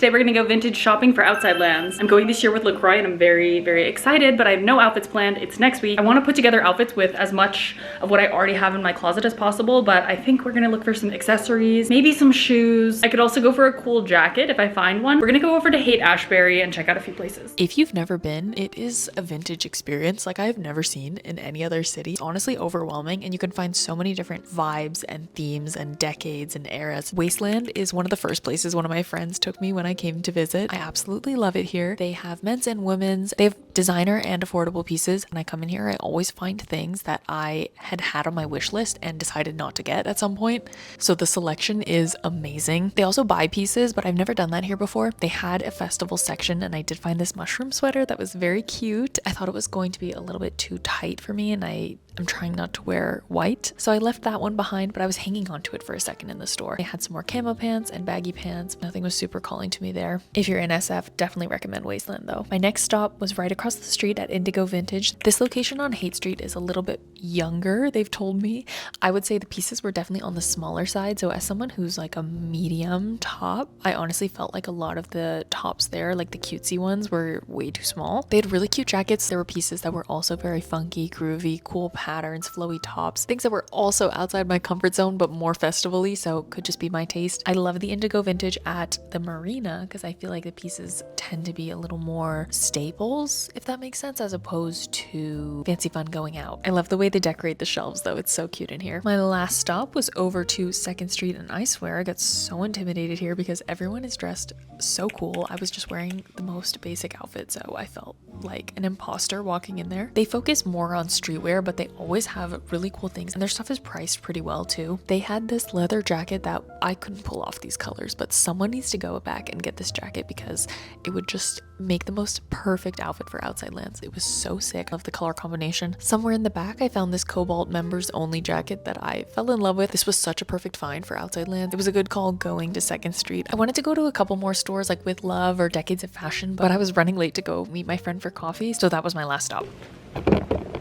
Today we're gonna go vintage shopping for Outside Lands. I'm going this year with LaCroix and I'm very, very excited, but I have no outfits planned. It's next week. I wanna put together outfits with as much of what I already have in my closet as possible, but I think we're gonna look for some accessories, maybe some shoes. I could also go for a cool jacket if I find one. We're gonna go over to Haight and check out a few places. If you've never been, it is a vintage experience like I've never seen in any other city. It's honestly overwhelming and you can find so many different vibes and themes and decades and eras. Wasteland is one of the first places one of my friends took me when I came to visit. I absolutely love it here. They have men's and women's. They have designer and affordable pieces. When I come in here, I always find things that I had on my wish list and decided not to get at some point. So the selection is amazing. They also buy pieces, but I've never done that here before. They had a festival section and I did find this mushroom sweater that was very cute. I thought it was going to be a little bit too tight for me and I'm trying not to wear white. So I left that one behind, but I was hanging on to it for a second in the store. They had some more camo pants and baggy pants. Nothing was super calling to me there. If you're in SF, definitely recommend Wasteland though. My next stop was right across the street at Indigo Vintage. This location on Haight Street is a little bit younger, they've told me. I would say the pieces were definitely on the smaller side. So as someone who's like a medium top, I honestly felt like a lot of the tops there, like the cutesy ones, were way too small. They had really cute jackets. There were pieces that were also very funky, groovy, cool patterns, flowy tops, things that were also outside my comfort zone but more festival-y, so could just be my taste. I love the Indigo Vintage at the marina because I feel like the pieces tend to be a little more staples, if that makes sense, as opposed to fancy fun going out. I love the way they decorate the shelves though. It's so cute in here. My last stop was over to 2nd Street, and I swear I got so intimidated here because everyone is dressed so cool. I was just wearing the most basic outfit, so I felt like an imposter walking in there. They focus more on streetwear, but they always have really cool things, and their stuff is priced pretty well too. They had this leather jacket that I couldn't pull off these colors, but someone needs to go back and get this jacket because it would just make the most perfect outfit for Outside Lands. It was so sick. I love the color combination. Somewhere in the back I found this Cobalt members only jacket that I fell in love with. This was such a perfect find for Outside Lands. It was a good call going to 2nd Street. I wanted to go to a couple more stores like With Love or Decades of Fashion, but I was running late to go meet my friend for coffee, so that was my last stop.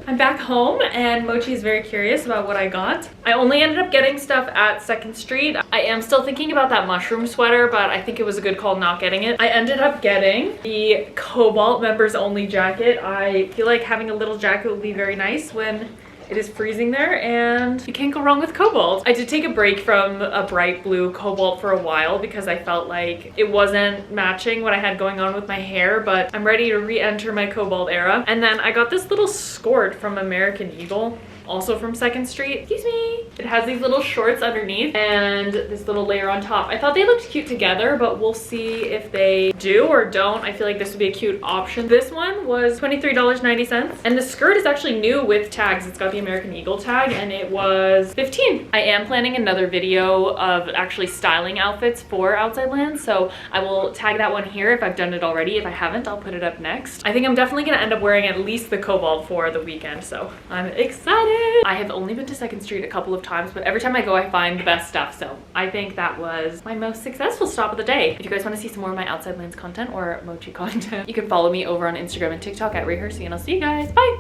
I'm back home and Mochi is very curious about what I got. I only ended up getting stuff at 2nd Street. I am still thinking about that mushroom sweater, but I think it was a good call not getting it. I ended up getting the Cobalt members only jacket. I feel like having a little jacket would be very nice when it is freezing there, and you can't go wrong with Cobalt. I did take a break from a bright blue Cobalt for a while because I felt like it wasn't matching what I had going on with my hair, but I'm ready to re-enter my Cobalt era. And then I got this little skirt from American Eagle, also from 2nd Street. Excuse me. It has these little shorts underneath and this little layer on top. I thought they looked cute together, but we'll see if they do or don't. I feel like this would be a cute option. This one was $23.90, and the skirt is actually new with tags. It's got the American Eagle tag and it was $15. I am planning another video of actually styling outfits for Outside Lands, so I will tag that one here if I've done it already. If I haven't, I'll put it up next. I think I'm definitely gonna end up wearing at least the Cobalt for the weekend, so I'm excited. I have only been to 2nd Street a couple of times, but every time I go I find the best stuff, so I think that was my most successful stop of the day. If you guys want to see some more of my Outside Lands content or Mochi content, you can follow me over on Instagram and TikTok at Rehearsing, and I'll see you guys. Bye!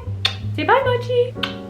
Say bye, Mochi!